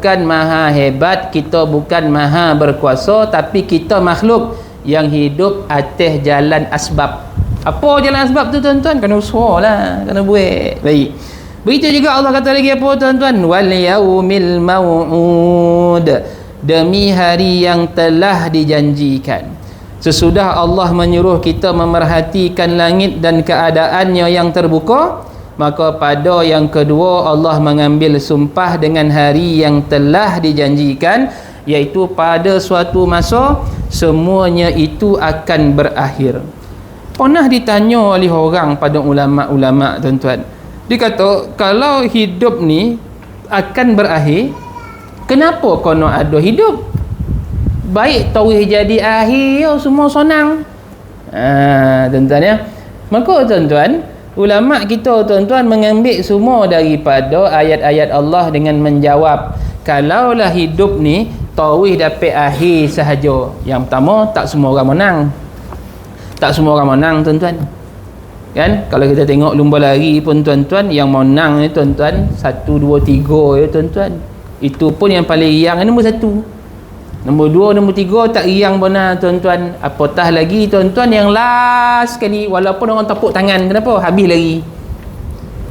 bukan maha hebat, kita bukan maha berkuasa, tapi kita makhluk yang hidup atas jalan asbab. Apa jalan asbab tu tuan-tuan? Kena usaha lah, kena buat. Baik. Begitu juga Allah kata lagi apa tuan-tuan? Wal yaumil mau'ud, demi hari yang telah dijanjikan. Sesudah Allah menyuruh kita memerhatikan langit dan keadaannya yang terbuka, maka pada yang kedua Allah mengambil sumpah dengan hari yang telah dijanjikan, iaitu pada suatu masa semuanya itu akan berakhir. Pernah ditanya oleh orang pada ulama-ulama tuan-tuan, dia kata kalau hidup ni akan berakhir, kenapa kau nak ada hidup? Baik tauhid jadi akhir, semua senang. Tuan-tuan ya. Maka tuan-tuan, ulama kita tuan-tuan mengambil semua daripada ayat-ayat Allah dengan menjawab, kalaulah hidup ni tauhid dapat akhir sahaja. Yang pertama, tak semua orang menang. Tak semua orang menang tuan-tuan. Kan? Kalau kita tengok lumba lari pun tuan-tuan, yang menang ni tuan-tuan 1, 2, 3 ya tuan-tuan. Itu pun yang paling riang nombor 1. Nombor 2, nombor 3 tak riang benar tuan-tuan. Apatah lagi tuan-tuan yang last sekali, walaupun orang tepuk tangan, kenapa? Habis lagi.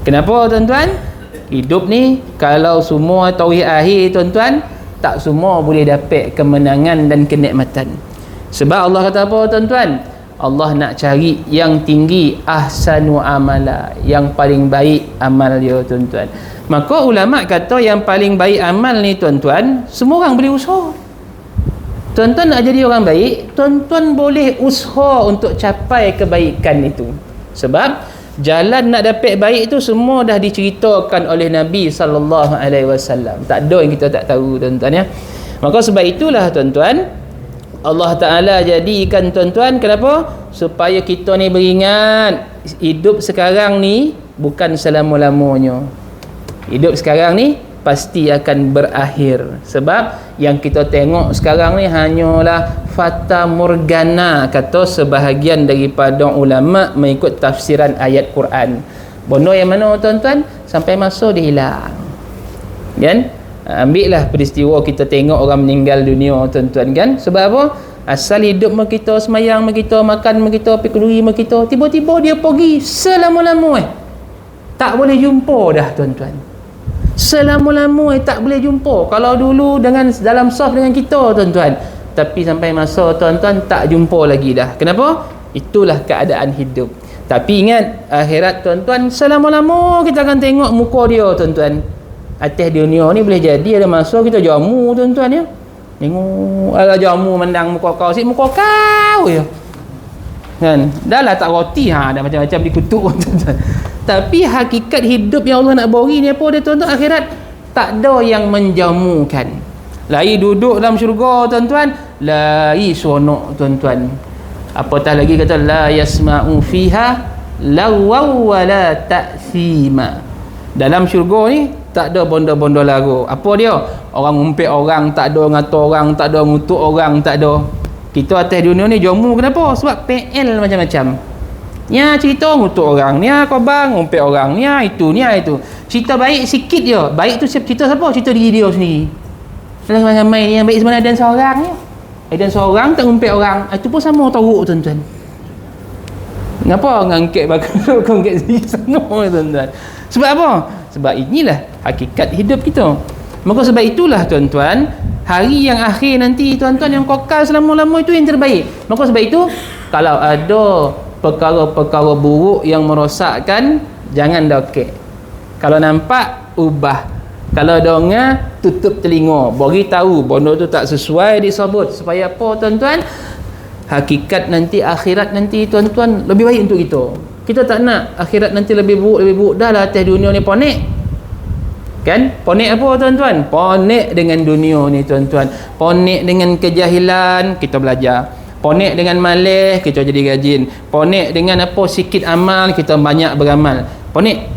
Kenapa tuan-tuan? Hidup ni kalau semua tauhid akhir tuan-tuan, tak semua boleh dapat kemenangan dan kenikmatan. Sebab Allah kata apa tuan-tuan? Allah nak cari yang tinggi, ahsanu amala, yang paling baik amal dia tuan-tuan. Maka ulama kata yang paling baik amal ni tuan-tuan, semua orang boleh usaha. Tuan-tuan nak jadi orang baik, tuan-tuan boleh usaha untuk capai kebaikan itu. Sebab jalan nak dapat baik itu semua dah diceritakan oleh Nabi SAW. Tak ada yang kita tak tahu tuan-tuan ya. Maka sebab itulah tuan-tuan, Allah Ta'ala jadikan tuan-tuan, kenapa? Supaya kita ni beringat, hidup sekarang ni bukan selama-lamanya. Hidup sekarang ni pasti akan berakhir. Sebab yang kita tengok sekarang ni hanyalah fata morgana, kata sebahagian daripada ulama mengikut tafsiran ayat Quran. Bono yang mana tuan-tuan? Sampai masa dia hilang. Kan? Ambillah peristiwa kita tengok orang meninggal dunia tuan-tuan kan. Sebab apa? Asal hidup kita, semayang kita, makan kita, pergi kenduri kita, tiba-tiba dia pergi selama-lama tak boleh jumpa dah tuan-tuan. Selama-lama tak boleh jumpa. Kalau dulu dengan dalam saf dengan kita tuan-tuan, tapi sampai masa tuan-tuan tak jumpa lagi dah. Kenapa? Itulah keadaan hidup. Tapi ingat, akhirat tuan-tuan, selama-lama kita akan tengok muka dia tuan-tuan. Atas dunia ni boleh jadi ada masa kita jamu tuan-tuan ya. Tengok ada jamu mandang muka kau, muka kau ya. Kan? Dah lah tak roti dah macam-macam dikutuk tuan-tuan. Tapi hakikat hidup yang Allah nak beri ni apa dia tuan-tuan? Akhirat tak ada yang menjamukan. Lai duduk dalam syurga tuan-tuan, lai seronok tuan-tuan. Apatah lagi kata la yasma'u fiha lawaw wala ta'thima. Dalam syurga ni tak ada bonda-bonda lagu. Apa dia? Orang ngumpet orang, tak ada ngata orang, tak ada ngutuk orang, tak ada. Kita atas dunia ni jamu kenapa? Sebab PL macam-macam. Nya cerita ngutuk orang, nya kobang ngumpet orang, nya itu. Cerita baik sikit je. Baik tu cerita siapa? Cerita diri dia sendiri. Ramai-ramai ni yang baik sebenarnya dan seorang ni. Dan seorang tak ngumpet orang. Itu pun sama teruk tuan-tuan. Kenapa ngangkat bakal ngangkat sendiri sana tuan-tuan? Sebab apa? Sebab inilah hakikat hidup kita. Maka sebab itulah tuan-tuan, hari yang akhir nanti tuan-tuan yang kekal selama-lama itu yang terbaik. Maka sebab itu, kalau ada perkara-perkara buruk yang merosakkan, jangan dokek. Kalau nampak, ubah. Kalau dengar, tutup telinga. Bagi tahu benda tu tak sesuai, disebut. Supaya apa tuan-tuan? Hakikat nanti, akhirat nanti tuan-tuan lebih baik untuk kita. Kita tak nak akhirat nanti lebih buruk. Dah lah atas dunia ni ponek. Kan? Ponek apa tuan-tuan? Ponek dengan dunia ni tuan-tuan. Ponek dengan kejahilan, kita belajar. Ponek dengan malas, kita jadi rajin. Ponek dengan apa sikit amal, kita banyak beramal. Ponek.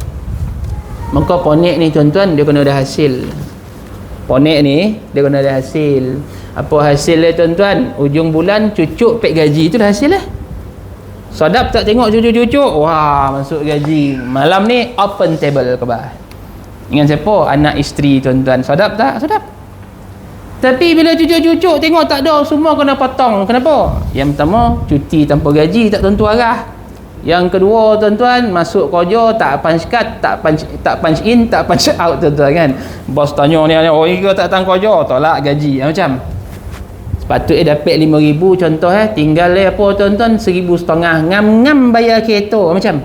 Maka ponek ni tuan-tuan, dia kena ada hasil. Ponek ni, dia kena ada hasil. Apa hasil dia tuan-tuan? Ujung bulan cucuk pek gaji, itu dah hasil lah. Sadap tak tengok cucuk-cucuk, wah masuk gaji. Malam ni open table kebah. Dengan siapa? Anak isteri tuan-tuan. Sadap tak? Sadap. Tapi bila cucuk-cucuk tengok tak ada, semua kena potong. Kenapa? Yang pertama, cuti tanpa gaji, tak tentu arah. Yang kedua, tuan-tuan, masuk kerja tak punch card, tak punch in, tak punch out, tuan-tuan kan. Bos tanya ni, oh ini tak datang kerja, tolak gaji. Macam sepatutnya dapat 5,000 contoh, tinggal apa tuan-tuan, 1,500 ngam-ngam bayar kereta. Macam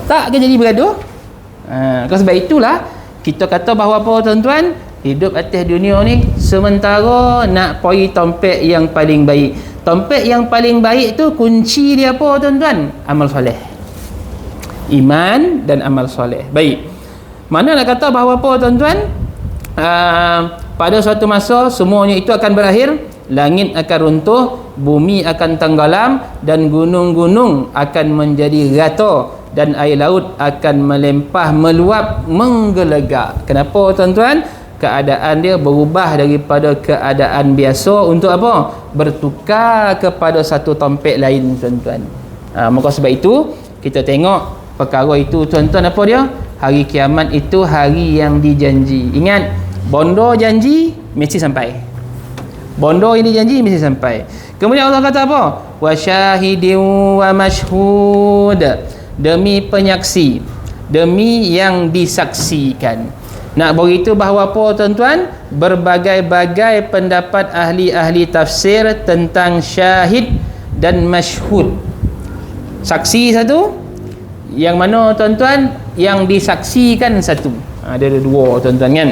tak ke jadi bergaduh. Sebab itulah kita kata bahawa apa tuan-tuan, hidup atas dunia ni sementara nak pergi topik yang paling baik. Topik yang paling baik tu kunci dia apa tuan-tuan? Amal soleh, iman dan amal soleh. Baik, mana nak kata bahawa apa tuan-tuan, pada suatu masa semuanya itu akan berakhir. Langit akan runtuh, bumi akan tenggelam, dan gunung-gunung akan menjadi rata, dan air laut akan melimpah, meluap, menggelegak. Kenapa tuan-tuan? Keadaan dia berubah daripada keadaan biasa untuk apa? Bertukar kepada satu topik lain tuan-tuan. Maka sebab itu kita tengok perkara itu tuan-tuan, apa dia? Hari kiamat itu hari yang dijanji. Ingat, bondo janji mesti sampai. Bondo ini janji mesti sampai. Kemudian Allah kata apa? Wa syahidin wa mashhud, demi penyaksi, demi yang disaksikan. Nak beritahu bahawa apa tuan-tuan? Berbagai-bagai pendapat ahli-ahli tafsir tentang syahid dan mashhud. Saksi satu, yang mana tuan-tuan? Yang disaksikan satu. Ada dua tuan-tuan kan?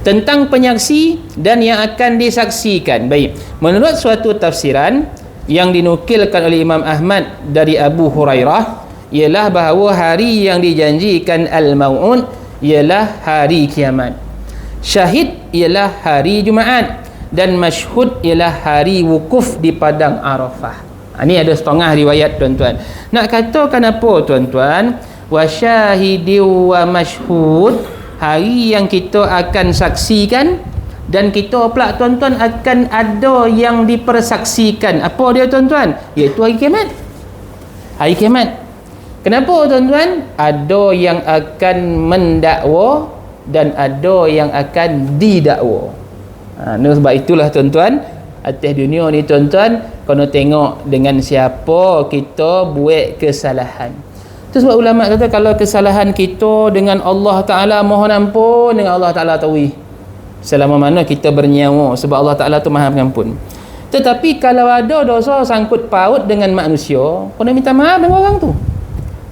Tentang penyaksi dan yang akan disaksikan. Baik, menurut suatu tafsiran yang dinukilkan oleh Imam Ahmad dari Abu Hurairah, ialah bahawa hari yang dijanjikan al-mau'ud ialah hari kiamat. Syahid ialah hari Jumaat, dan mashhud ialah hari wukuf di padang Arafah. Ini ada setengah riwayat tuan-tuan. Nak katakan apa tuan-tuan? Wa syahidin wa mashhud, hari yang kita akan saksikan, dan kita pula tuan-tuan akan ada yang dipersaksikan. Apa dia tuan-tuan? Iaitu hari kiamat. Hari kiamat. Kenapa tuan-tuan? Ada yang akan mendakwa dan ada yang akan didakwa. Sebab itulah tuan-tuan, atas dunia ni tuan-tuan, kena tengok dengan siapa kita buat kesalahan. Itu sebab ulama kata, kalau kesalahan kita dengan Allah Ta'ala, mohon ampun dengan Allah Ta'ala tahu selama mana kita bernyawa, sebab Allah Ta'ala tu maha pengampun. Tetapi kalau ada dosa sangkut paut dengan manusia, kena minta maaf dengan orang tu.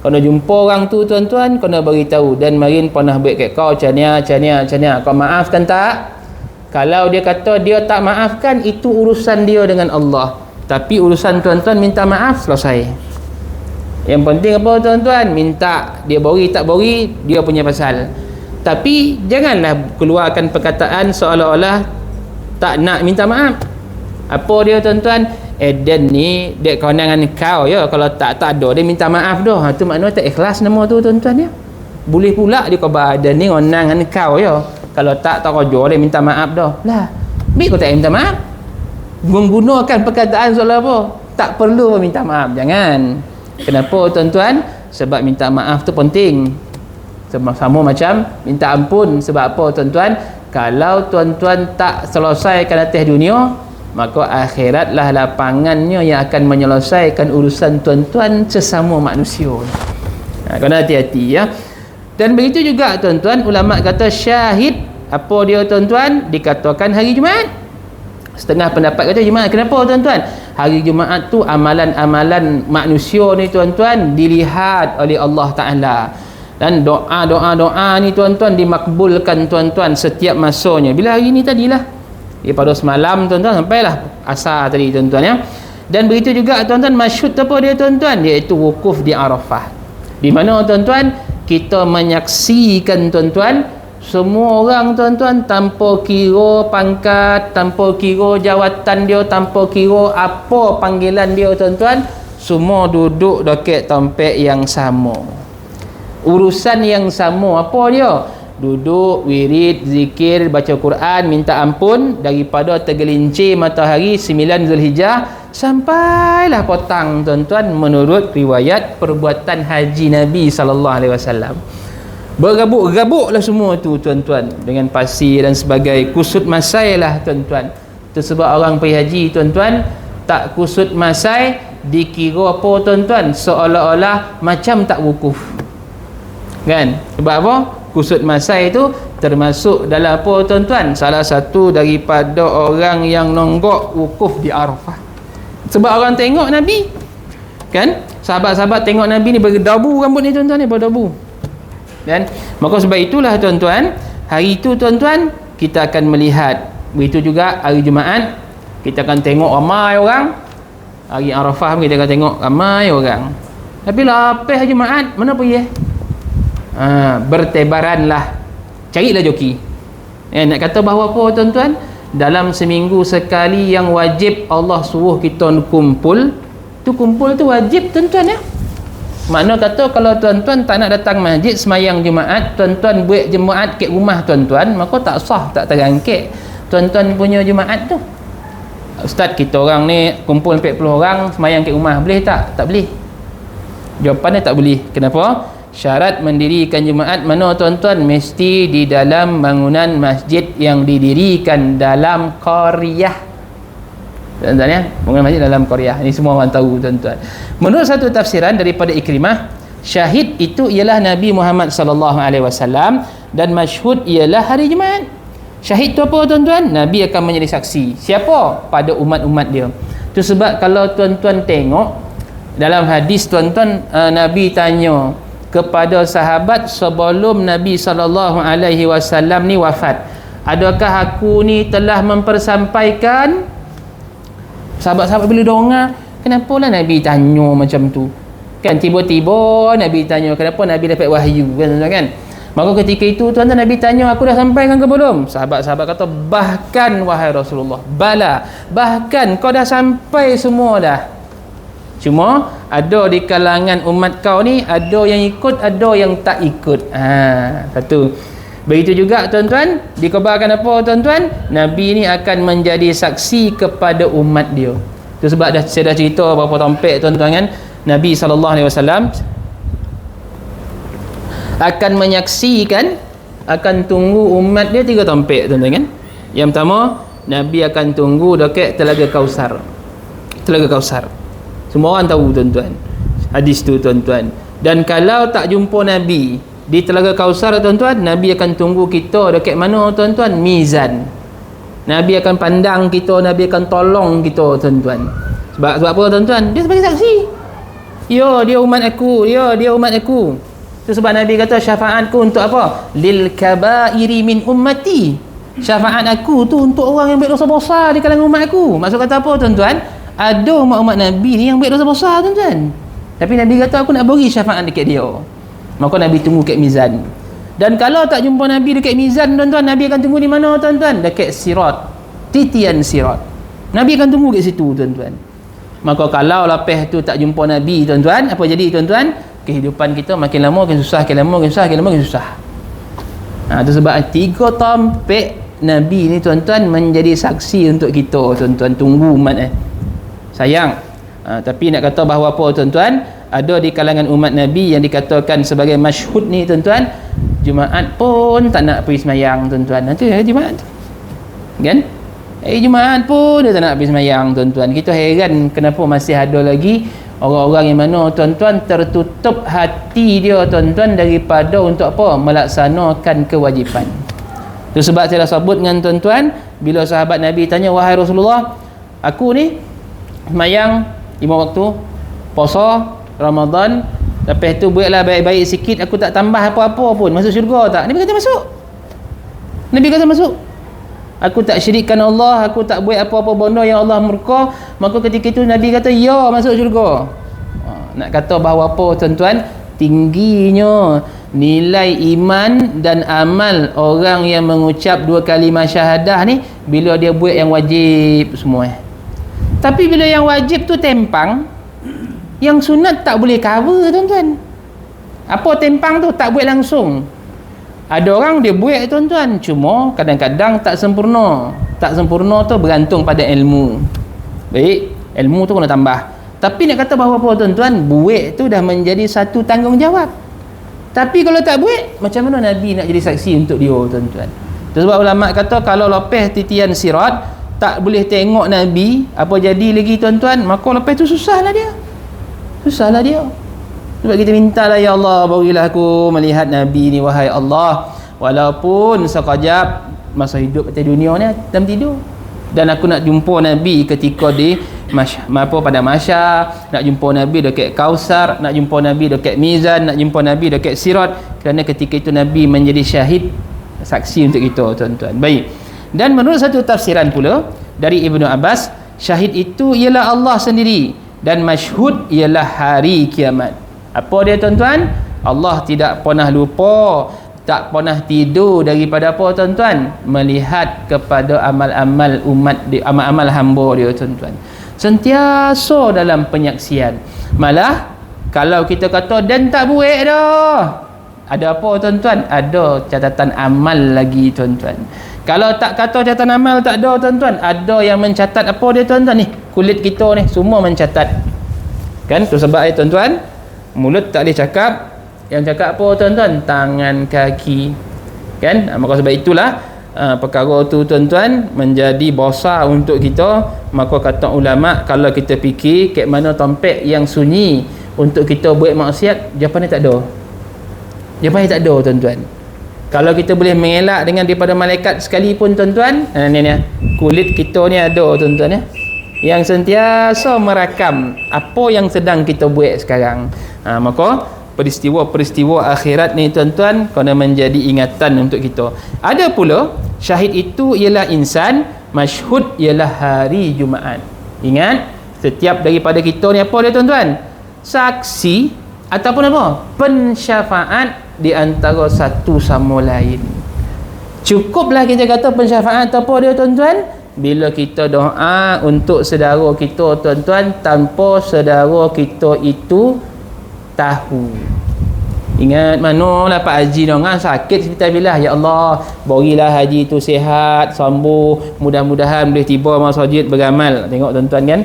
Kena jumpa orang tu tuan-tuan, kena beritahu, dan marin pernah buat kat kau cania, kau maafkan tak? Kalau dia kata dia tak maafkan, itu urusan dia dengan Allah. Tapi urusan tuan-tuan minta maaf, selesai. Yang penting apa tuan-tuan? Minta, dia bori tak bori, dia punya pasal. Tapi janganlah keluarkan perkataan seolah-olah tak nak minta maaf. Apa dia tuan-tuan? Dan ni dek kawan dengan kau ya, kalau tak ada dia minta maaf dah. Tu maknanya tak ikhlas nama tu tuan-tuan ya. Boleh pula dia khabar dan ni onang dengan kau ya, kalau tak kerja dia minta maaf dah. Lah, baik kau tak minta maaf. Menggunakan perkataan seolah apa? Tak perlu minta maaf. Jangan. Kenapa tuan-tuan? Sebab minta maaf tu penting. Sama macam minta ampun. Sebab apa tuan-tuan? Kalau tuan-tuan tak selesaikan atas dunia, maka akhiratlah lapangannya yang akan menyelesaikan urusan tuan-tuan sesama manusia. Kena hati-hati ya. Dan begitu juga tuan-tuan, ulama kata syahid, apa dia tuan-tuan? Dikatakan hari Jumaat. Setengah pendapat kata Jumaat. Kenapa tuan-tuan? Hari Jumaat tu amalan-amalan manusia ni tuan-tuan dilihat oleh Allah Ta'ala. Dan doa-doa ni tuan-tuan dimakbulkan tuan-tuan setiap masanya. Bila hari ni tadilah, pada semalam tuan-tuan sampailah asar tadi tuan-tuan ya. Dan begitu juga tuan-tuan, masyhud apa dia tuan-tuan? Iaitu wukuf di Arafah. Di mana tuan-tuan kita menyaksikan tuan-tuan, semua orang tuan-tuan, tanpa kira pangkat, tanpa kira jawatan dia, tanpa kira apa panggilan dia tuan-tuan, semua duduk dekat tempat yang sama, urusan yang sama. Apa dia? Duduk, wirid, zikir, baca Quran, minta ampun daripada tergelincir matahari 9 Zulhijjah sampailah petang tuan-tuan, menurut riwayat perbuatan haji Nabi SAW. Bergabuk-gabuklah semua tu tuan-tuan, dengan pasir dan sebagainya. Kusut masai lah tuan-tuan. Itu sebab orang pergi haji tuan-tuan, tak kusut masai dikira apa tuan-tuan, seolah-olah macam tak wukuf, kan? Sebab apa? Kusut masai itu termasuk dalam apa tuan-tuan? Salah satu daripada orang yang nonggok wukuf di Arafah. Sebab orang tengok Nabi, kan? Sahabat-sahabat tengok Nabi ni berdebu rambut ni tuan-tuan, ni berdebu, kan? Maka sebab itulah tuan-tuan, hari itu tuan-tuan kita akan melihat. Begitu juga hari Jumaat kita akan tengok ramai orang. Hari Arafah kita akan tengok ramai orang. Tapi lepas hari Jumaat mana pergi? Bertebaranlah, carilah joki. Nak kata bahawa apa tuan-tuan? Dalam seminggu sekali yang wajib Allah suruh kita kumpul, tu kumpul tu wajib tuan-tuan ya. Makna kata kalau tuan-tuan tak nak datang masjid semayang Jumaat, tuan-tuan buat Jumaat kat rumah tuan-tuan, maka tak sah, tak terangkit tuan-tuan punya Jumaat tu. Ustaz, kita orang ni kumpul 40 orang semayang kat rumah, boleh tak? Tak boleh. Jawapannya tak boleh. Kenapa? Syarat mendirikan Jumaat mana tuan-tuan? Mesti di dalam bangunan masjid yang didirikan dalam qaryah. Tuan-tuan ya, bangunan masjid dalam qaryah. Ini semua orang tahu tuan-tuan. Menurut satu tafsiran daripada Ikrimah, syahid itu ialah Nabi Muhammad sallallahu alaihi wasallam dan masyhud ialah hari Jumaat. Syahid tu apa tuan-tuan? Nabi akan menjadi saksi. Siapa? Pada umat-umat dia. Itu sebab kalau tuan-tuan tengok dalam hadis tuan-tuan, Nabi tanya kepada sahabat sebelum Nabi sallallahu alaihi wasallam ni wafat, adakah aku ni telah mempersampaikan? Sahabat-sahabat bila dengar, kenapalah Nabi tanya macam tu? Kan tiba-tiba Nabi tanya, kenapa Nabi dapat wahyu, kan? Maka ketika itu tuan-tuan Nabi tanya, aku dah sampaikan ke belum? Sahabat-sahabat kata, bahkan wahai Rasulullah, bala, bahkan kau dah sampai semua dah. Cuma ada di kalangan umat kau ni, ada yang ikut, ada yang tak ikut. Satu. Begitu juga tuan-tuan, dikabarkan apa tuan-tuan? Nabi ni akan menjadi saksi kepada umat dia. Itu sebab saya dah cerita berapa tampik tuan-tuan kan, Nabi SAW akan menyaksikan, akan tunggu umat dia 3 tampik tuan-tuan kan. Yang pertama, Nabi akan tunggu dekat Telaga Kausar. Telaga Kausar, semua orang tahu tuan-tuan hadis tu tuan-tuan. Dan kalau tak jumpa Nabi di Telaga Kausar tuan-tuan, Nabi akan tunggu kita dekat mana tuan-tuan? Mizan. Nabi akan pandang kita, Nabi akan tolong kita tuan-tuan. Sebab apa tuan-tuan? Dia sebagai saksi. Ya, dia umat aku, dia umat aku. Itu sebab Nabi kata syafaatku untuk apa? Lil kabairi min ummati. Syafaat aku tu untuk orang yang buat dosa besar di kalangan umat aku. Maksud kata apa tuan-tuan? Ada umat-umat Nabi ni yang buat dosa besar tuan-tuan, tapi Nabi kata aku nak beri syafaat dekat dia. Maka Nabi tunggu kat mizan. Dan kalau tak jumpa Nabi dekat mizan tuan-tuan, Nabi akan tunggu di mana tuan-tuan? Dekat sirat, titian sirat. Nabi akan tunggu kat situ tuan-tuan. Maka kalau lepas tu tak jumpa Nabi tuan-tuan, apa jadi tuan-tuan? Kehidupan kita makin lama makin susah, makin lama makin susah, makin lama makin susah. Itu sebab 3 tampik Nabi ni tuan-tuan menjadi saksi untuk kita tuan-tuan. Tunggu umat sayang. Tapi nak kata bahawa apa tuan-tuan, ada di kalangan umat Nabi yang dikatakan sebagai masyhud ni tuan-tuan, Jumaat pun tak nak pergi semayang tuan-tuan. Nanti Jumaat kan, Jumaat pun dia tak nak pergi semayang tuan-tuan. Kita heran kenapa masih ada lagi orang-orang yang mana tuan-tuan tertutup hati dia tuan-tuan daripada untuk apa? Melaksanakan kewajipan. Itu sebab saya dah sebut dengan tuan-tuan, bila sahabat Nabi tanya, wahai Rasulullah, aku ni semayang 5 waktu, puasa Ramadan, lepas tu buatlah baik-baik sikit, aku tak tambah apa-apa pun, masuk syurga tak? Nabi kata masuk. Nabi kata masuk. Aku tak syirikkan Allah, aku tak buat apa-apa benda yang Allah murka. Maka ketika itu Nabi kata ya, masuk syurga. Nak kata bahawa apa tuan-tuan? Tingginya nilai iman dan amal orang yang mengucap 2 kalimah syahadah ni bila dia buat yang wajib semua. Tapi bila yang wajib tu tempang, yang sunat tak boleh cover tuan-tuan. Apa tempang tu? Tak buat langsung. Ada orang dia buat tuan-tuan, cuma kadang-kadang tak sempurna. Tak sempurna tu bergantung pada ilmu. Baik, ilmu tu kena tambah. Tapi nak kata bahawa apa tuan-tuan, buat tu dah menjadi satu tanggungjawab. Tapi kalau tak buat, macam mana Nabi nak jadi saksi untuk dia, tuan-tuan? Sebab ulama kata kalau lepas titian sirat tak boleh tengok Nabi, apa jadi lagi, tuan-tuan? Maka lepas tu susahlah dia. Sebab kita mintalah, ya Allah, berilah aku melihat Nabi ni, wahai Allah, walaupun sekejap masa hidup atas dunia ni dalam tidur. Dan aku nak jumpa Nabi ketika di pada Mahsyar, nak jumpa Nabi dekat Kausar, nak jumpa Nabi dekat Mizan, nak jumpa Nabi dekat Sirat, kerana ketika itu Nabi menjadi syahid, saksi untuk kita, tuan-tuan. Baik. Dan menurut satu tafsiran pula dari Ibnu Abbas, syahid itu ialah Allah sendiri dan masyhud ialah hari kiamat. Apa dia, tuan-tuan? Allah tidak pernah lupa, tak pernah tidur daripada apa, tuan-tuan? Melihat kepada amal-amal umat dia, amal-amal hamba dia, tuan-tuan. Sentiasa dalam penyaksian. Malah kalau kita kata dan tak buat dah, ada apa, tuan-tuan? Ada catatan amal lagi, tuan-tuan. Kalau tak kata catatan amal tak ada, tuan-tuan, ada yang mencatat apa dia, tuan-tuan? Ni kulit kita ni semua mencatat. Kan tu sebab tuan-tuan, mulut tak boleh cakap, yang cakap apa, tuan-tuan? Tangan, kaki. Kan? Maka sebab itulah perkara tu, tuan-tuan, menjadi besar untuk kita. Maka kata ulama, kalau kita fikir kat mana tempat yang sunyi untuk kita buat maksiat, jawapan tak ada. Jawapan tak ada, tuan-tuan. Kalau kita boleh mengelak dengan daripada malaikat sekalipun, tuan-tuan, ni kulit kita ni ada, tuan-tuan, ya, yang sentiasa merakam apa yang sedang kita buat sekarang. Maka peristiwa-peristiwa akhirat ni, tuan-tuan, kena menjadi ingatan untuk kita. Ada pula syahid itu ialah insan, masyhud ialah hari Jumaat. Ingat, setiap daripada kita ni apa dia, tuan-tuan? Saksi ataupun apa? Pensyafaat di antara satu sama lain. Cukuplah kita kata pensyafaat atau apa dia, tuan-tuan? Bila kita doa untuk saudara kita, tuan-tuan, tanpa saudara kita itu tahu. Ingat manalah Pak Haji dengan sakit seperti bilah, ya Allah, berilah Haji itu sihat, sembuh, mudah-mudahan boleh tiba masjid beramal. Tengok, tuan-tuan, kan?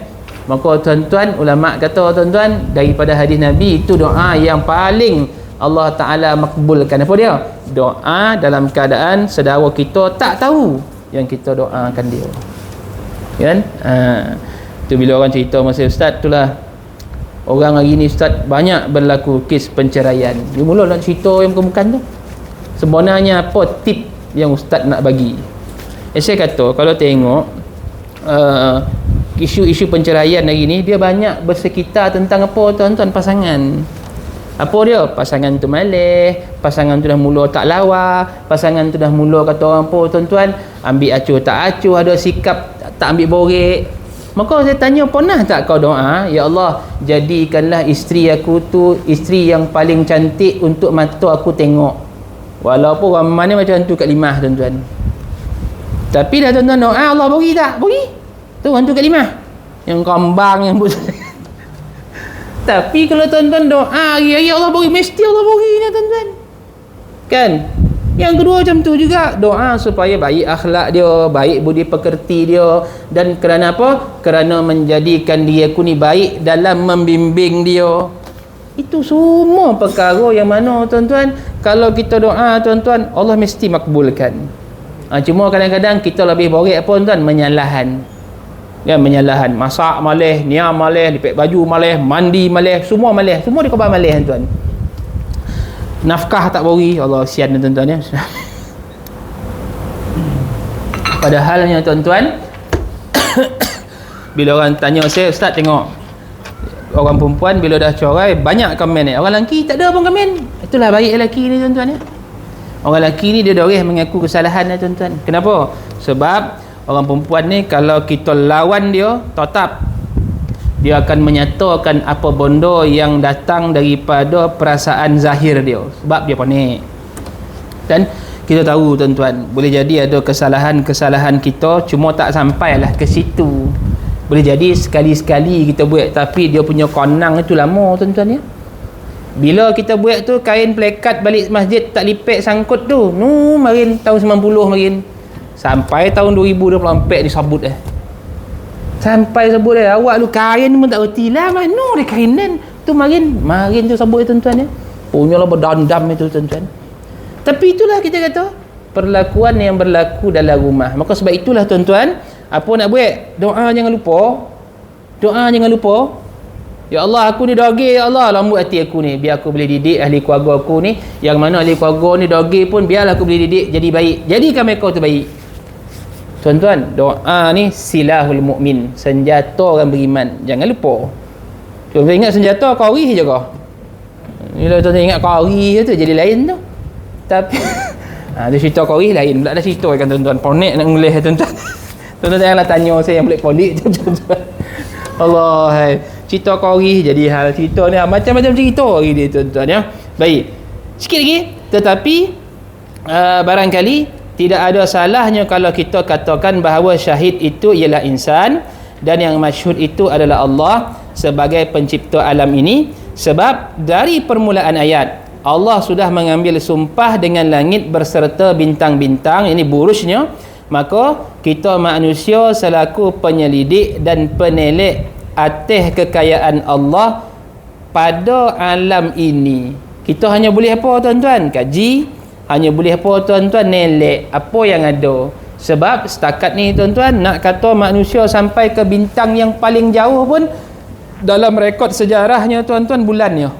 Maka, tuan-tuan, ulama kata, tuan-tuan, daripada hadis Nabi itu doa yang paling Allah Ta'ala makbulkan. Apa dia? Doa dalam keadaan saudara kita tak tahu yang kita doakan dia. Kan? Tu bila orang cerita masa Ustaz, itulah orang hari ni, Ustaz, banyak berlaku kes penceraian. Dia mula nak cerita yang bukan-bukan tu. Sebenarnya apa tip yang Ustaz nak bagi? Saya kata, kalau tengok isu-isu penceraian hari ni, dia banyak bersekitar tentang apa, tuan-tuan? Pasangan. Apa dia? Pasangan tu malih, pasangan tu dah mula tak lawa, pasangan tu dah mula kata orang apa, tuan-tuan, ambil acuh tak acuh, ada sikap tak ambil borek. Maka saya tanya, pernah tak kau doa, ya Allah, jadikanlah isteri aku tu isteri yang paling cantik untuk mata aku tengok, walaupun orang mana macam tu kat limah, tuan-tuan. Tapi dah, tuan-tuan, doa Allah bagi tak? Bagi tu orang tu kat limah yang kambang, yang tapi kalau tuan-tuan doa, ya Allah bagi, mesti Allah bagi ni, tuan-tuan. Kan? Yang kedua macam tu juga, doa supaya baik akhlak dia, baik budi pekerti dia, dan kerana apa? Kerana menjadikan dia ku ni baik dalam membimbing dia. Itu semua perkara yang mana, tuan-tuan, kalau kita doa, tuan-tuan, Allah mesti makbulkan. Cuma kadang-kadang kita lebih borek apa, tuan-tuan? Menyalahan. Ya, menyalahan, masak malih, niam malih, lipik baju malih, mandi malih, semua malih, semua dikhabar malih, tuan. Nafkah tak beri, Allah sian, tuan-tuan, ya. Padahalnya, tuan-tuan, bila orang tanya saya, Ustaz, tengok orang perempuan bila dah cerai banyak komen ni, orang lelaki tak ada pun komen. Itulah baik lelaki ni, tuan-tuan, ya. Orang lelaki ni dia doreh mengaku kesalahan, ya, tuan-tuan. Kenapa? Sebab orang perempuan ni kalau kita lawan dia, tetap dia akan menyatakan apa benda yang datang daripada perasaan zahir dia, sebab dia panik. Dan kita tahu, tuan-tuan, boleh jadi ada kesalahan-kesalahan kita, cuma tak sampailah ke situ. Boleh jadi sekali-sekali kita buat, tapi dia punya konang itu lama, tuan-tuan, ya. Bila kita buat tu, kain plekat balik masjid tak lipek sangkut tu, marin tahun 90 marin, sampai tahun 2024 disabut sampai sebut awak lu kain pun tak erti lah, mana dia kainan tu marin tu sabut, tuan-tuan, ya. punyalah berdandam itu tuan-tuan. Tapi itulah kita kata perlakuan yang berlaku dalam rumah. Maka sebab itulah tuan-tuan, apa nak buat? Doa jangan lupa. Doa jangan lupa. Ya Allah, aku ni dogil, ya Allah, lembut hati aku ni, biar aku boleh didik ahli keluarga aku ni, yang mana ahli keluarga ni dogil pun biarlah aku boleh didik jadi baik, jadikan mereka tu baik. Tuan-tuan, doa ni silahul mukmin, senjata orang beriman, jangan lupa. Tuan-tuan ingat senjata qawi je kau. Bila tuan-tuan ingat qawi tu jadi lain tu. Tapi dia cerita qawi lain pula, dah cerita kan tuan-tuan, ponek nak ngulih tuan-tuan. Tuan-tuan janganlah tanya saya yang boleh polik tu tuan-tuan. Allah, hai. Cerita qawi jadi hal cerita ni macam-macam cerita hari ni tuan-tuan ya. Baik. Sikit lagi, tetapi barangkali tidak ada salahnya kalau kita katakan bahawa syahid itu ialah insan dan yang masyhud itu adalah Allah sebagai pencipta alam ini, sebab dari permulaan ayat Allah sudah mengambil sumpah dengan langit berserta bintang-bintang, ini burusnya, maka kita manusia selaku penyelidik dan penelek atas kekayaan Allah pada alam ini. Kita hanya boleh apa tuan-tuan? Kaji. Hanya boleh apa tuan-tuan? Nelek apa yang ada. Sebab setakat ni tuan-tuan, nak kata manusia sampai ke bintang yang paling jauh pun dalam rekod sejarahnya tuan-tuan bulannya.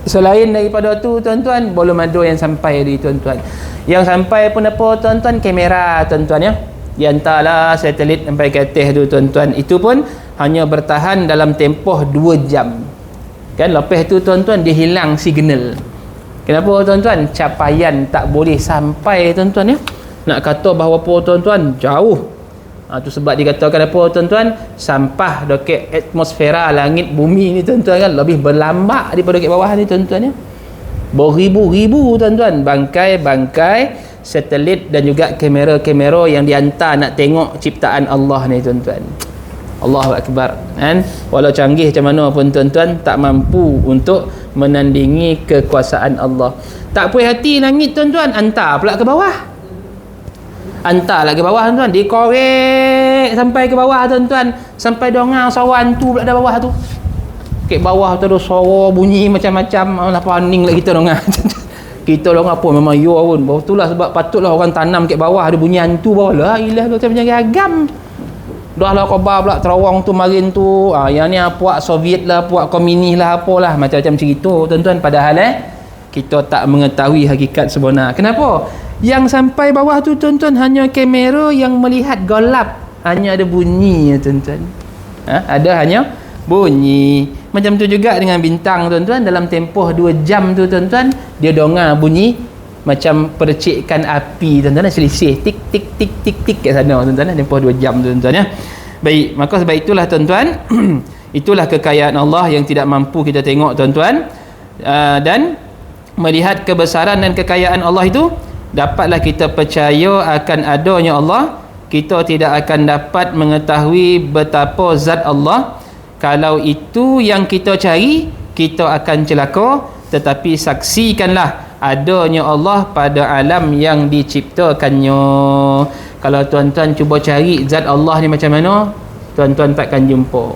Selain daripada tu tuan-tuan, belum ada yang sampai di tuan-tuan. Yang sampai pun apa tuan-tuan? Kamera tuan-tuan ya. Dihantarlah satelit sampai ke atas tu tuan-tuan. Itu pun hanya bertahan dalam tempoh 2 jam. Kan lepas tu tuan-tuan dia hilang signal. Kenapa tuan-tuan? Capaian tak boleh sampai tuan-tuan ya. Nak kata bahawa apa tuan-tuan? Jauh. Tu sebab dikatakan apa tuan-tuan? Sampah dekat atmosfera langit bumi ni tuan-tuan kan lebih berlambak daripada dekat bawah ni tuan-tuan ya. Beribu-ribu tuan-tuan bangkai-bangkai satelit dan juga kamera-kamera yang dihantar nak tengok ciptaan Allah ni tuan-tuan. Allahu Akbar. Kan? Walau canggih macam mana pun tuan-tuan tak mampu untuk menandingi kekuasaan Allah. Tak puas hati langit tuan-tuan, hantar pula ke bawah. Hantarlah ke bawah tuan-tuan, dikorek sampai ke bawah tuan-tuan, sampai dengar suara hantu pula dah bawah tu. Kat bawah tu ada suara bunyi macam-macam, lah paning lah kita dengar. Kita dengar apa memang yo pun. Bahawa itulah sebab patutlah orang tanam kat bawah ada bunyi hantu bawah. La ilah tu macam agam. Dah lah khabar pula terawang tu marin tu. Yang ni puak Soviet lah, puak komunis lah, apalah macam-macam cerita tuan-tuan, padahal kita tak mengetahui hakikat sebenar. Kenapa? Yang sampai bawah tu tuan-tuan hanya kamera yang melihat gelap, hanya ada bunyi tuan-tuan. Ada hanya bunyi. Macam tu juga dengan bintang tuan-tuan, dalam tempoh 2 jam tu tuan-tuan dia dengar bunyi macam percikan api tuan-tuan, selisih tik tik tik tik tik kat sana tuan-tuan, tempoh 2 jam tuan-tuan ya. Baik, maka sebab itulah tuan-tuan itulah kekayaan Allah yang tidak mampu kita tengok tuan-tuan. Dan melihat kebesaran dan kekayaan Allah itu, dapatlah kita percaya akan adanya Allah. Kita tidak akan dapat mengetahui betapa zat Allah. Kalau itu yang kita cari, kita akan celaka. Tetapi saksikanlah adanya Allah pada alam yang diciptakannya. Kalau tuan-tuan cuba cari zat Allah ni macam mana, tuan-tuan takkan jumpa.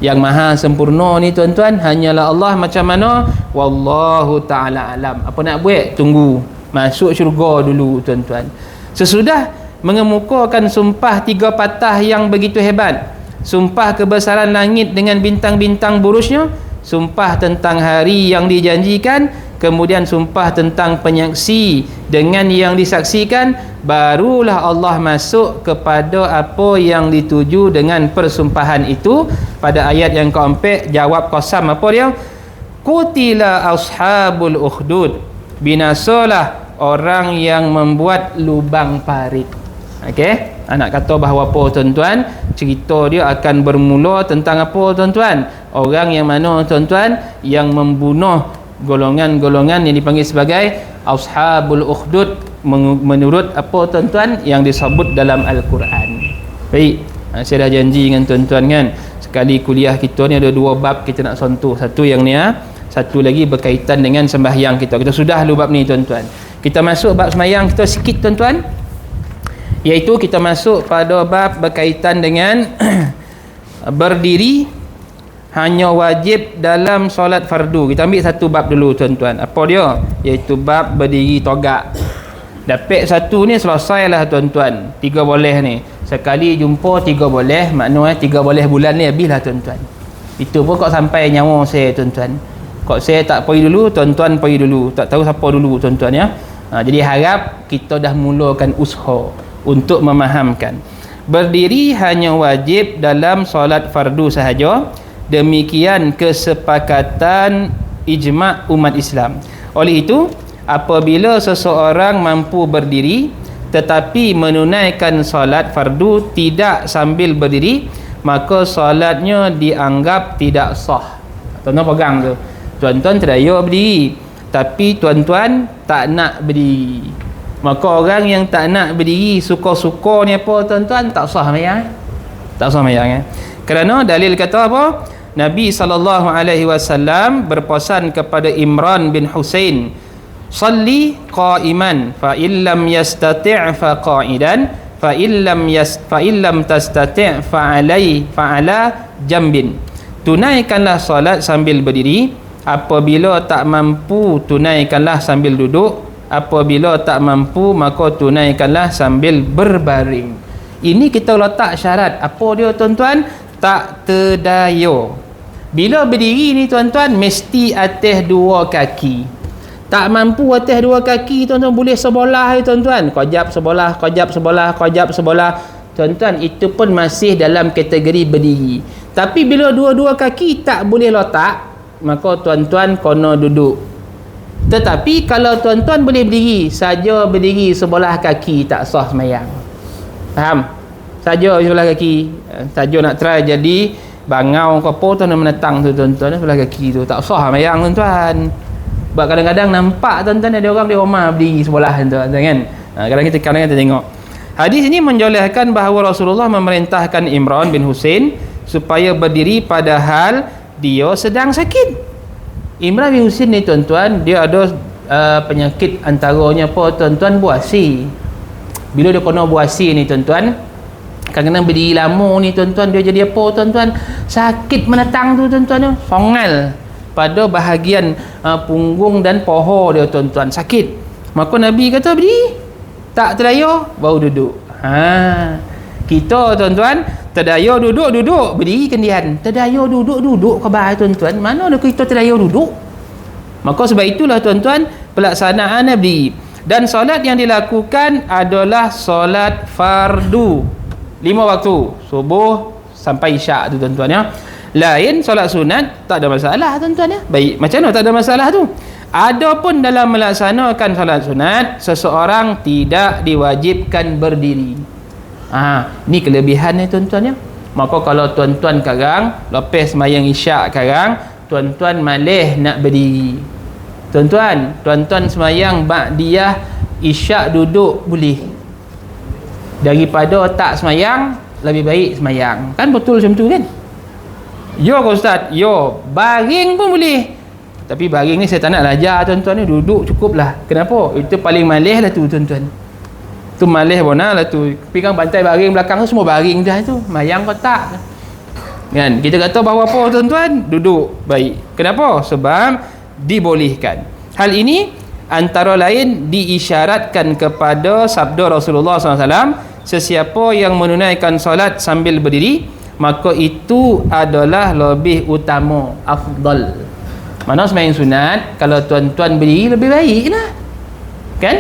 Yang maha sempurna ni tuan-tuan hanyalah Allah. Macam mana? Wallahu ta'ala alam. Apa nak buat? Tunggu masuk syurga dulu tuan-tuan. Sesudah mengemukakan sumpah 3 patah yang begitu hebat, sumpah kebesaran langit dengan bintang-bintang burusnya, sumpah tentang hari yang dijanjikan, kemudian sumpah tentang penyaksi dengan yang disaksikan, barulah Allah masuk kepada apa yang dituju dengan persumpahan itu. Pada ayat yang keempat, jawab qasam apa dia? Qutila ashabul ukhdud, binasalah orang yang membuat lubang parit. Okey, nak kata bahawa apa tuan-tuan? Cerita dia akan bermula tentang apa tuan-tuan? Orang yang mana tuan-tuan? Yang membunuh golongan-golongan yang dipanggil sebagai ashabul ukhdud, menurut apa tuan-tuan yang disebut dalam Al-Quran. Baik, saya dah janji dengan tuan-tuan kan, sekali kuliah kita ni ada 2 bab kita nak sentuh. Satu yang ni satu lagi berkaitan dengan sembahyang kita. Kita sudah lu bab ni tuan-tuan. Kita masuk bab sembahyang kita sikit tuan-tuan, iaitu kita masuk pada bab berkaitan dengan berdiri hanya wajib dalam solat fardu. Kita ambil satu bab dulu tuan-tuan. Apa dia? Iaitu bab berdiri togak. Dapat satu ni selesailah tuan-tuan. 3 boleh ni. Sekali jumpa 3 boleh, maknanya 3 boleh bulan ni habislah tuan-tuan. Itu pun kok sampai nyawa saya tuan-tuan. Kok saya tak pergi dulu, tuan-tuan pergi dulu. Tak tahu siapa dulu tuan-tuan ya. Jadi harap kita dah mulakan usaha untuk memahamkan. Berdiri hanya wajib dalam solat fardu sahaja. Demikian kesepakatan ijma' umat Islam. Oleh itu, apabila seseorang mampu berdiri tetapi menunaikan solat fardu tidak sambil berdiri, maka solatnya dianggap tidak sah. Tuan-tuan pegang tu. Tuan-tuan terdaya berdiri, tapi tuan-tuan tak nak berdiri. Maka orang yang tak nak berdiri suka-suka ni apa tuan-tuan, tak sah sembahyang. Tak sah sembahyang. Kerana dalil kata apa? Nabi SAW berpesan kepada Imran bin Husain, salli qa'iman fa illam yastati' fa qa'idan fa illam tastati' fa ala jambin. Tunaikanlah solat sambil berdiri, apabila tak mampu tunaikanlah sambil duduk, apabila tak mampu maka tunaikanlah sambil berbaring. Ini kita letak syarat. Apa dia tuan-tuan? Tak terdaya. Bila berdiri ni tuan-tuan mesti atas 2 kaki. Tak mampu atas 2 kaki tuan-tuan, boleh sebelah tuan-tuan. Qajab sebelah, qajab sebelah, qajab sebelah. Tuan-tuan, itu pun masih dalam kategori berdiri. Tapi bila 2 kaki tak boleh letak, maka tuan-tuan kena duduk. Tetapi kalau tuan-tuan boleh berdiri, saja berdiri sebelah kaki tak sah sembahyang. Faham? Saja sebelah kaki. Saja nak try jadi bangau ke apa tuan menetang tu tuan-tuan, sebelah kaki tu tak sah sembahyang tuan-tuan. Sebab kadang-kadang nampak tuan-tuan ada orang di rumah berdiri sebelah tuan-tuan kan. Kadang-kadang kita tengok. Hadis ini menjelaskan bahawa Rasulullah memerintahkan Imran bin Husain supaya berdiri padahal dia sedang sakit. Imran bin Husain ni tuan-tuan, dia ada penyakit antaranya apa tuan-tuan, buasi. Bila dia kena buasi ni tuan-tuan, kadang-kadang berdiri lama ni tuan-tuan, dia jadi apa tuan-tuan, sakit menatang tu tuan-tuan, songal pada bahagian punggung dan paha dia tuan-tuan, sakit. Maka Nabi kata berdiri, tak terdaya baru duduk. Kita tuan-tuan terdaya duduk, berdiri kendian. Terdaya duduk khabar tuan-tuan, mana ada kita terdaya duduk. Maka sebab itulah tuan-tuan pelaksanaan berdiri. Dan solat yang dilakukan adalah solat fardu 5 waktu, subuh sampai isyak tu tuan-tuan ya. Lain solat sunat tak ada masalah tuan-tuan ya. Baik, macam mana tak ada masalah tu? Adapun dalam melaksanakan solat sunat, seseorang tidak diwajibkan berdiri. Ni kelebihan ni tuan-tuan ya. Maka kalau tuan-tuan sekarang lepas sembahyang isyak sekarang, tuan-tuan malih nak berdiri. Tuan-tuan sembahyang ba'diyah isyak duduk boleh. Daripada tak sembahyang lebih baik sembahyang. Kan betul macam tu kan? Yo ustaz, yo baring pun boleh. Tapi baring ni saya tak nak ajar tuan-tuan ni, duduk cukuplah. Kenapa? Itu paling malih lah tu tuan-tuan. Tu malih bona lah tu. Pegang bantai baring belakang tu semua baring dah tu. Mayang kau tak. Kan? Kita kata bahawa apa tuan-tuan? Duduk. Baik. Kenapa? Sebab dibolehkan. Hal ini antara lain diisyaratkan kepada sabda Rasulullah SAW, sesiapa yang menunaikan solat sambil berdiri, maka itu adalah lebih utama, afdal. Mana sembahyang sunat, kalau tuan-tuan berdiri lebih baik lah. Kan?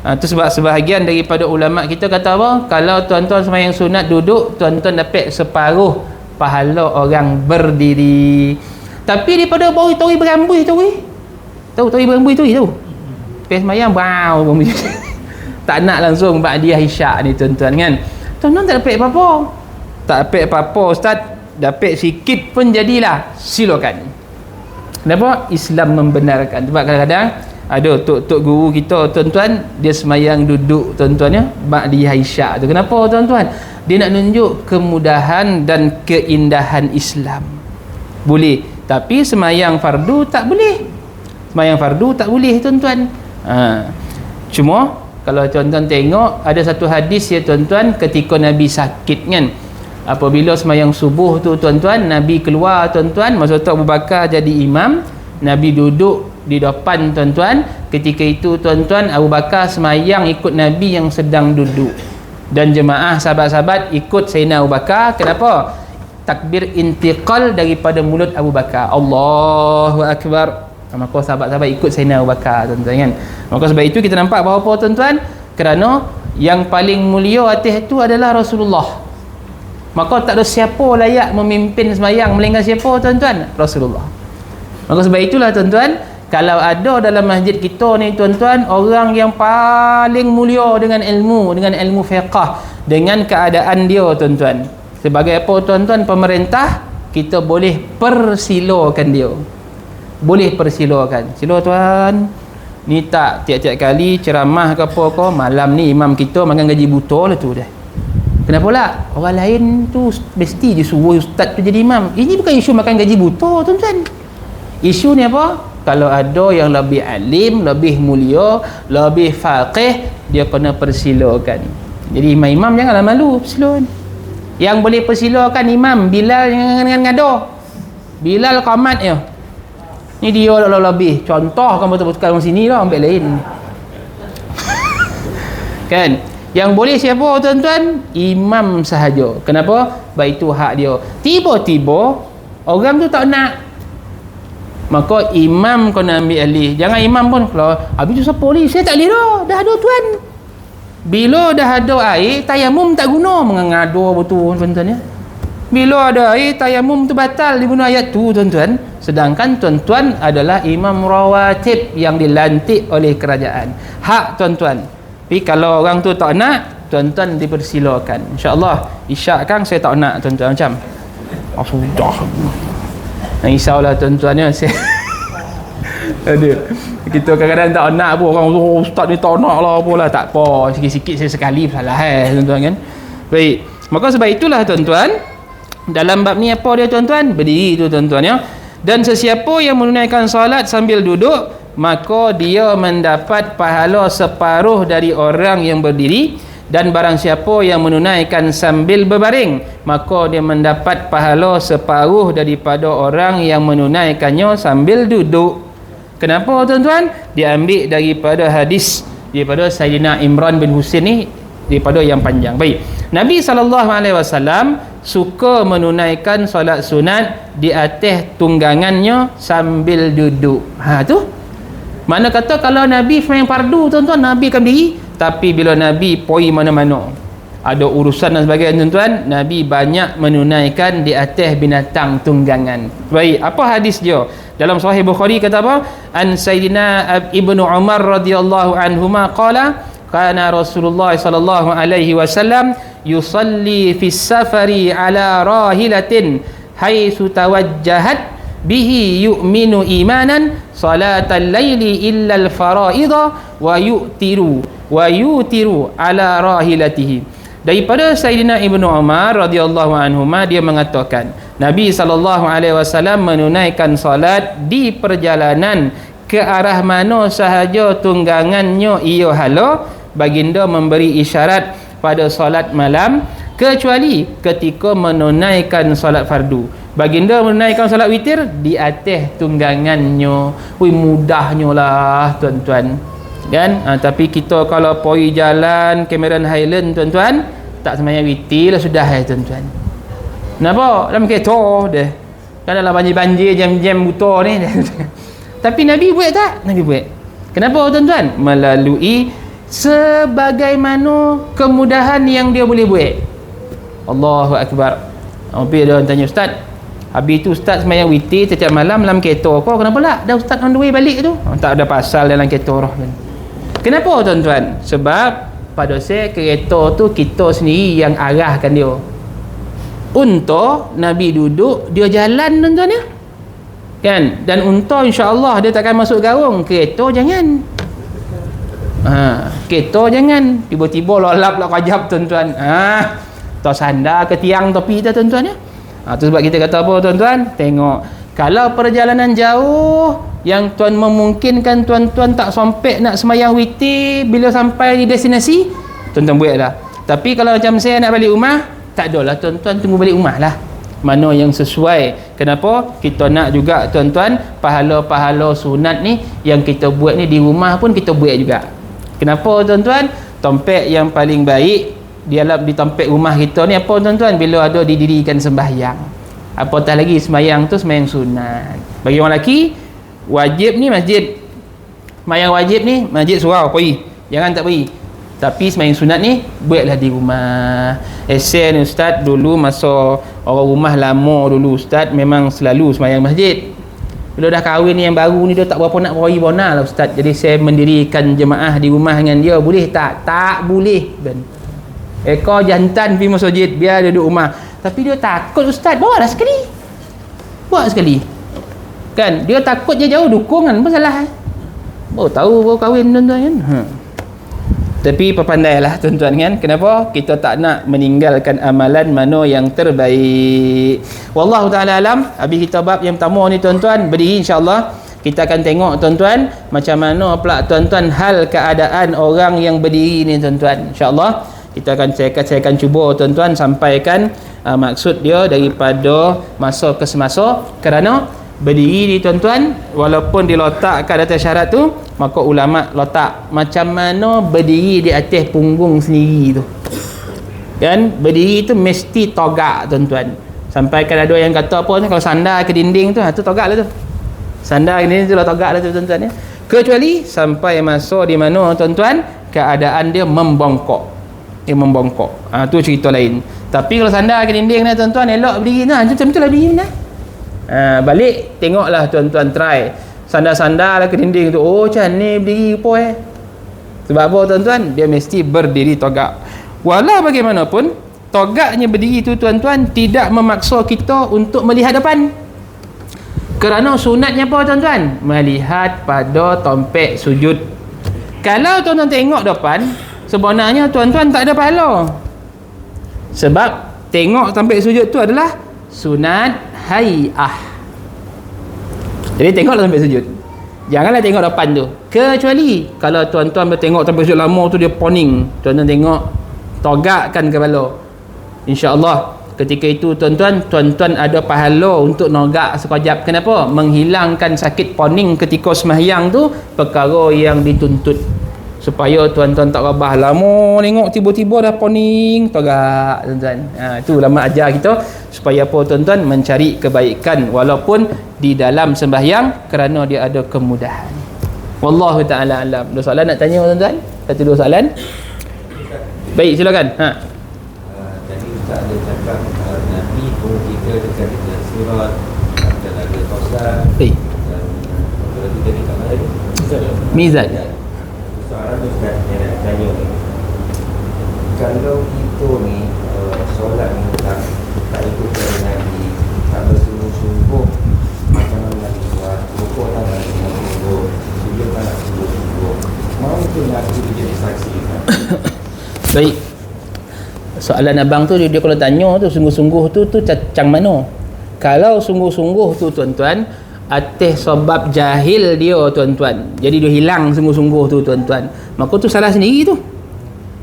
Itu sebab sebahagian daripada ulama kita kata apa? Kalau tuan-tuan sembahyang sunat duduk, tuan-tuan dapat separuh pahala orang berdiri. Tapi daripada bau tori berambut tu, tahu tori berambut tu lepas sembahyang wow tak nak langsung ba'diyah isyak ni tuan-tuan kan. Tuan-tuan tak dapat apa-apa, tak dapat apa-apa ustaz, dapat sikit pun jadilah, silakan. Kenapa? Islam membenarkan. Sebab kadang-kadang ada tok-tok guru kita tuan-tuan, dia sembahyang duduk tuan-tuan ya, ba'diyah isyak tu. Kenapa tuan-tuan? Dia nak tunjuk kemudahan dan keindahan Islam. Boleh, tapi sembahyang fardu tak boleh. Sembahyang fardu tak boleh tuan-tuan. Cuma kalau tuan-tuan tengok ada satu hadis ya tuan-tuan, ketika Nabi sakit kan, Apabila semayang subuh tu tuan-tuan, Nabi keluar tuan-tuan, masa tu Abu Bakar jadi imam, Nabi duduk di depan tuan-tuan. Ketika itu tuan-tuan, Abu Bakar semayang ikut Nabi yang sedang duduk, dan jemaah sahabat-sahabat ikut Sayyidina Abu Bakar. Kenapa? Takbir intiqal daripada mulut Abu Bakar, Allahu Akbar, maka sahabat-sahabat ikut Sayyidina Abu Bakar tuan-tuan kan. Maka sebab itu kita nampak bahawa apa tuan-tuan, kerana yang paling mulia atas itu adalah Rasulullah, maka tak ada siapa layak memimpin sembahyang melainkan siapa tuan-tuan? Rasulullah. Maka sebab itulah tuan-tuan, kalau ada dalam masjid kita ni tuan-tuan orang yang paling mulia dengan ilmu fiqh, dengan keadaan dia tuan-tuan, sebagai apa tuan-tuan? Pemerintah, kita boleh persilakan dia, boleh persilakan, sila tuan ni tak tiap-tiap kali ceramah ke apa ke, malam ni imam kita makan gaji buta lah tu dah. Kenapa lah? Orang lain tu mesti je suruh ustaz tu jadi imam. Ini bukan isu makan gaji buta tuan-tuan. Isu ni apa? Kalau ada yang lebih alim, lebih mulia, lebih faqih, dia kena persilakan. Jadi imam-imam janganlah malu persilakan. Yang boleh persilakan imam Bilal dengan ngada. Bilal qamat je. Ni dia lebih. Contoh kan betul-betul orang sini lah, ambil lain. Kan? Yang boleh siapa tuan-tuan? Imam sahaja. Kenapa? Baik itu hak dia. Tiba-tiba orang tu tak nak, maka imam kena ambil alih. Jangan imam pun kalau habis tu siapa ni? Saya tak boleh dah ada tuan. Bila dah ada air, tayamum tak guna, mengado betul tuan-tuan ya. Bila ada air, tayamum tu batal diguna ayat tu tuan-tuan. Sedangkan tuan-tuan adalah imam rawatib yang dilantik oleh kerajaan. Hak tuan-tuan. Tapi kalau orang tu tak nak, tuan-tuan dipersilakan. InsyaAllah isyak kan saya tak nak tuan-tuan macam sudah risaulah tuan-tuan ya. Ada kita kadang-kadang tak nak pun, orang ustaz ni tak nak lah apalah, tak apa, sikit-sikit saya sekali salah tuan-tuan kan. Baik, maka sebab itulah tuan-tuan, dalam bab ni apa dia tuan-tuan? Berdiri tu tuan-tuan ya. Dan sesiapa yang menunaikan solat sambil duduk, maka dia mendapat pahala separuh dari orang yang berdiri, dan barang siapa yang menunaikan sambil berbaring, maka dia mendapat pahala separuh daripada orang yang menunaikannya sambil duduk. Kenapa tuan-tuan? Diambil daripada hadis daripada Sayyidina Imran bin Husain ni, daripada yang panjang. Baik, Nabi SAW suka menunaikan solat sunat di atas tunggangannya sambil duduk. Tu mana kata kalau Nabi sembahyang fardu tuan-tuan, Nabi akan berdiri. Tapi bila Nabi pergi mana-mana, ada urusan dan sebagainya tuan-tuan, Nabi banyak menunaikan di atas binatang tunggangan. Baik, apa hadis dia? Dalam Sahih Bukhari kata apa? An Sayyidina Ibnu Umar radhiyallahu anhuma qala kana Rasulullah sallallahu alaihi wasallam yusalli fi safari ala rahilatin haitsu tawajjahat bihi yu'minu imanan salatal laili illa al faraidha wa yutiru ala rahilatihi. Daripada Sayyidina Ibnu Umar radhiyallahu anhuma, dia mengatakan Nabi SAW menunaikan salat di perjalanan ke arah mana sahaja tunggangannya ia hala, baginda memberi isyarat pada salat malam, kecuali ketika menunaikan salat fardu. Baginda menunaikan salat witir di atas tunggangannya. Ui, mudahnya lah tuan-tuan kan. Tapi kita kalau pergi jalan Cameron Highland tuan-tuan, tak sembahyang witir lah sudah tuan-tuan. Kenapa? Dalam kereta dah kan, dalam banjir-banjir jam-jam buta ni tapi Nabi buat tak? Nabi buat. Kenapa tuan-tuan? Melalui sebagaimana kemudahan yang dia boleh buat. Allahu Akbar. Hampir ada orang tanya, ustaz, habis tu ustaz sembahyang witir setiap malam dalam kereta kau, kenapa lah? Dah ustaz on the way balik tu. Tak ada pasal dalam kereta roh kan. Kenapa tuan-tuan? Sebab pada saya kereta tu kita sendiri yang arahkan dia. Unta Nabi duduk, dia jalan tuan-tuan ya. Kan? Dan unta insya-Allah dia takkan masuk garung, kereta jangan. Kereta jangan tiba-tiba lolap lah kajap tuan-tuan. Tersandar ke tiang tepi tu tuan-tuan ya. Tu sebab kita kata apa tuan-tuan? Tengok, kalau perjalanan jauh yang tuan memungkinkan tuan-tuan tak sampai nak semayang witir, bila sampai di destinasi tuan-tuan buat dah. Tapi kalau macam saya nak balik rumah, Tak adalah tuan-tuan, tunggu balik rumah lah mana yang sesuai. Kenapa? Kita nak juga tuan-tuan pahala-pahala sunat ni yang kita buat ni di rumah pun kita buat juga. Kenapa tuan-tuan? Tompek yang paling baik di tompek rumah kita ni apa tuan-tuan? Bila ada didirikan sembahyang, apatah lagi sembahyang tu sembahyang sunat. Bagi orang lelaki wajib ni masjid, sembahyang wajib ni masjid surau pergi, jangan tak pergi. Tapi sembahyang sunat ni buatlah di rumah. Esen ustaz dulu masa orang rumah lama dulu ustaz memang selalu sembahyang masjid. Bila dah kahwin ni yang baru ni dia tak berapa nak pergi bona lah ustaz. Jadi saya mendirikan jemaah di rumah dengan dia. Boleh tak? Tak boleh. Dan ekor jantan pergi masjid biar dia duduk rumah. Tapi dia takut ustaz. Bawa lah sekali. Buat sekali. Kan? Dia takut je jauh dukungan apa salah. Baru tahu baru kahwin tuan-tuan kan. Tapi berpandailah tuan-tuan kan. Kenapa? Kita tak nak meninggalkan amalan mana yang terbaik. Wallahu ta'ala alam. Habis kita bab yang pertama ni tuan-tuan, berdiri insya-Allah. Kita akan tengok tuan-tuan macam mana pula tuan-tuan hal keadaan orang yang berdiri ni tuan-tuan. Insya-Allah kita akan saya akan cuba tuan-tuan sampaikan maksud dia daripada masa ke semasa. Kerana berdiri ni tuan-tuan walaupun diletakkan atas syarat tu, maka ulama letak macam mana berdiri di atas punggung sendiri tu kan. Berdiri tu mesti togak tuan-tuan. Sampai kan ada yang kata apa ni, kalau sandar ke dinding tu, tu togak lah tu, sandar ke dinding tu lah togak lah tu tuan-tuan ya. Kecuali sampai masa di mana tuan-tuan keadaan dia membongkok, tu cerita lain. Tapi kalau sandar ke dinding ni tuan-tuan elok berdiri nah, macam tu lah berdiri nah. Balik tengoklah tuan-tuan, try sandar-sandar lah ke dinding tu. Oh macam ni berdiri apa sebab apa tuan-tuan? Dia mesti berdiri togak. Walau bagaimanapun togaknya berdiri tu tuan-tuan tidak memaksa kita untuk melihat depan. Kerana sunatnya apa tuan-tuan? Melihat pada tompek sujud. Kalau tuan-tuan tengok depan, sebenarnya tuan-tuan tak ada pahala. Sebab tengok tompek sujud tu adalah sunat hai'ah. Jadi tengoklah sampai sujud, janganlah tengok depan tu. Kecuali kalau tuan-tuan bertengok sampai sujud lama tu dia poning, tuan-tuan tengok togakkan kepala, insya-Allah ketika itu tuan-tuan ada pahala untuk nogak sekejap. Kenapa? Menghilangkan sakit poning ketika sembahyang tu perkara yang dituntut, supaya tuan-tuan tak rabah lama tengok tiba-tiba dah poning togak tuan-tuan. Itu ulama ajar kita supaya apa tuan-tuan? Mencari kebaikan walaupun di dalam sembahyang kerana dia ada kemudahan. Wallahu ta'ala alam. Ada soalan nak tanya tuan-tuan? Satu dua soalan? Baik, silakan. Tadi Ustaz ada cakap Nabi pun kita dekat surat dan ada Qausar. Baik. Dan apa lagi tadi kat mana ni? Mizan. Soalan tu Ustaz yang nak tanya ni, kalau kita ni solat ni tak ikutkan Nabi, tak bersungguh-sungguh, macam mana Nabi buat, rukuk tak nak sungguh-sungguh, sujud tak nak sungguh-sungguh, mampu Nabi jadi saksi kan? Baik. Soalan abang tu dia kalau tanya tu sungguh-sungguh tu macam mana? Kalau sungguh-sungguh tu tuan-tuan atas sebab jahil dia tuan-tuan, jadi dia hilang sungguh-sungguh tu tuan-tuan, maka tu salah sendiri tu.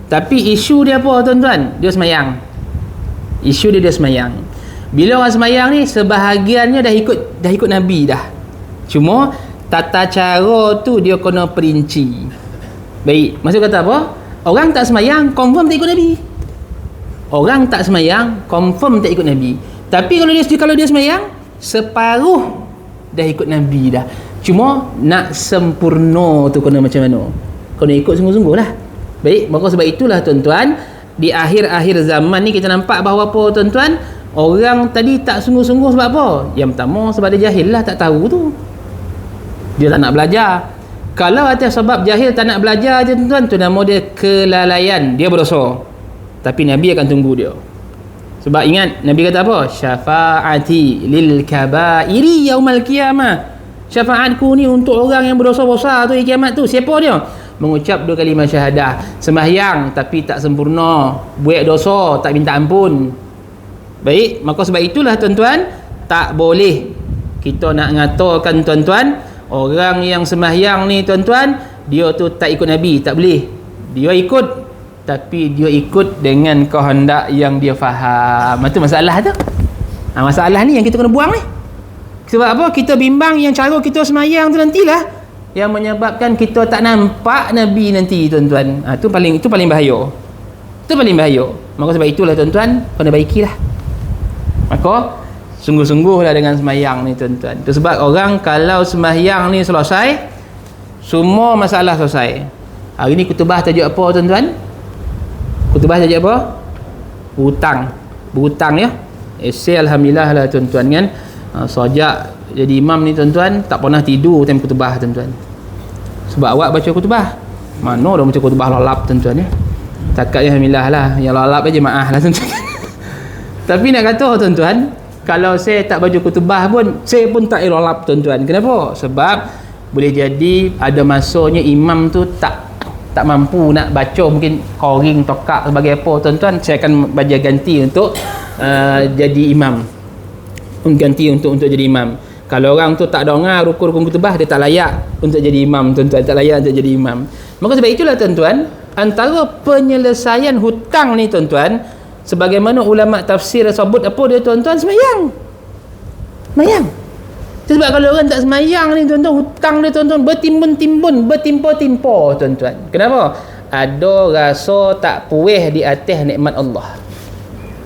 Tapi isu dia apa tuan-tuan? Dia semayang. Isu dia semayang. Bila orang semayang ni sebahagiannya dah ikut Nabi dah. Cuma tata cara tu dia kena perinci. Baik, maksud kata apa? Orang tak semayang confirm tak ikut Nabi. Orang tak semayang confirm tak ikut Nabi. Tapi kalau dia semayang separuh dah ikut Nabi dah. Cuma nak sempurna tu kena macam mana? Kena ikut sungguh-sungguh lah. Baik, maka sebab itulah tuan-tuan, di akhir-akhir zaman ni kita nampak bahawa apa tuan-tuan? Orang tadi tak sungguh-sungguh sebab apa? Yang pertama sebab dia jahil lah, tak tahu tu. Dia tak nak belajar. Kalau atas sebab jahil tak nak belajar je tuan-tuan, tu nama dia kelalaian, dia berdosa. Tapi Nabi akan tunggu dia. Sebab ingat Nabi kata apa? Syafaati lil kabairi yaumal qiyamah. Syafaatku ni untuk orang yang berdosa besar tu di kiamat tu. Siapa dia? Mengucap 2 kalimah syahadah, sembahyang tapi tak sempurna, buat dosa tak minta ampun. Baik, maka sebab itulah tuan-tuan, tak boleh kita nak ngatakan tuan-tuan, orang yang sembahyang ni tuan-tuan, dia tu tak ikut Nabi, tak boleh. Dia ikut tapi dia ikut dengan kehendak yang dia faham. Itu masalah tu. Masalah ni yang kita kena buang ni. Sebab apa? Kita bimbang yang cara kita semayang tu nantilah yang menyebabkan kita tak nampak Nabi nanti, tuan-tuan. Itu paling bahaya. Itu paling bahaya. Maka sebab itulah tuan-tuan, kena baikilah. Maka sungguh-sungguhlah dengan semayang ni, tuan-tuan. Itu sebab orang kalau semayang ni selesai, semua masalah selesai. Hari ni kutubah tajuk apa, tuan-tuan? Kutubah tajuk apa? Berhutang ya. Esei alhamdulillah lah, tuan-tuan kan. Sejak jadi imam ni, tuan-tuan, tak pernah tidur time kutubah, tuan-tuan. Sebab awak baca kutubah. Mana dah baca kutubah lalap, tuan-tuan ya. Takat alhamdulillah lah. Yang lalap aja maaf lah, tuan-tuan. Tapi nak kata, tuan-tuan, kalau saya tak baca kutubah pun, saya pun tak lalap, tuan-tuan. Kenapa? Sebab boleh jadi ada masanya imam tu tak mampu nak baca, mungkin koring, tokak sebagai apa, tuan-tuan. Saya akan baca ganti untuk jadi imam. Ganti untuk jadi imam. Kalau orang tu tak dengar rukun-rukun kutubah, dia tak layak untuk jadi imam, tuan-tuan. Tak layak untuk jadi imam. Maka sebab itulah, tuan-tuan, antara penyelesaian hutang ni, tuan-tuan, sebagaimana ulama tafsir sebut apa dia, tuan-tuan? Semayang. Sebab kalau orang tak semayang ni, tuan-tuan, hutang dia, tuan-tuan, bertimbun-timbun, bertimpa-timpa, tuan-tuan. Kenapa? Ada rasa tak puas di atas nikmat Allah.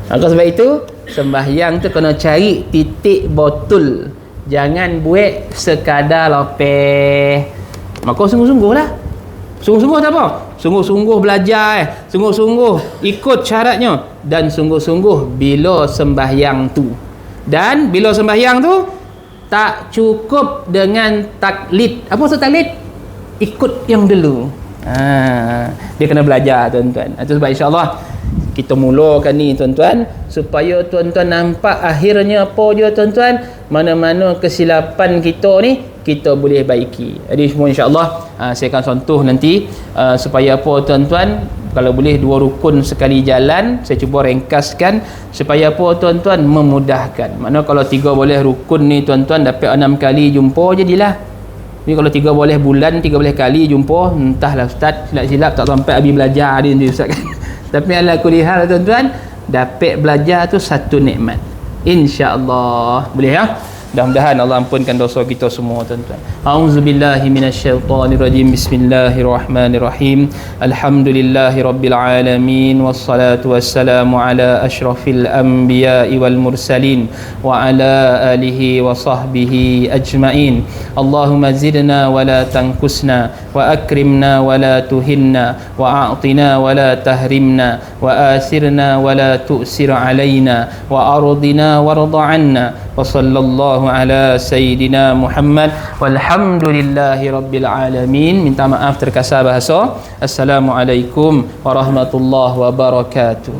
Maka sebab itu sembahyang tu kena cari titik betul. Jangan buat sekadar lopeh. Maka sungguh-sungguhlah. Sungguh-sungguh tak apa? Sungguh-sungguh belajar, sungguh-sungguh ikut syaratnya, dan sungguh-sungguh bila sembahyang tu. Dan bila sembahyang tu tak cukup dengan taklid. Apa maksud taklid? Ikut yang dulu. Dia kena belajar, tuan-tuan. Itu sebab insya-Allah kita mulakan ni, tuan-tuan, supaya tuan-tuan nampak akhirnya apa dia, tuan-tuan, mana-mana kesilapan kita ni kita boleh baiki. Jadi semua insya-Allah saya akan contoh nanti supaya apa, tuan-tuan, kalau boleh 2 rukun sekali jalan, saya cuba ringkaskan supaya apa, tuan-tuan, memudahkan. Maknanya kalau 3 boleh rukun ni, tuan-tuan, dapat 6 kali jumpa jadilah. Ni kalau 3 boleh bulan, 3 boleh kali jumpa, entahlah ustaz, silap-silap tak sampai habis belajar dia nanti ustaz kan. Tapi ala kulli hal, tuan-tuan, dapat belajar tu satu nikmat. Insya-Allah. Boleh ya? Mudah-mudahan Allah ampunkan dosa kita semua, tuan-tuan. A'udzubillahi minasyaitonirrajim. Bismillahirrahmanirrahim. Alhamdulillahirabbil alamin, wassalatu wassalamu ala asyrafil anbiya'i wal mursalin wa ala alihi wa sahbihi ajmain. Allahumma zidna wa la tanqusna wa akrimna wa la tuhinna wa a'tina wa la tahrimna wa asirna wa la tu'sir alaina wa ardina warda 'anna wa sallallahu ala sayyidina Muhammad walhamdulillahi rabbil alamin. Minta maaf terkasar bahasa. Assalamualaikum warahmatullahi wabarakatuh.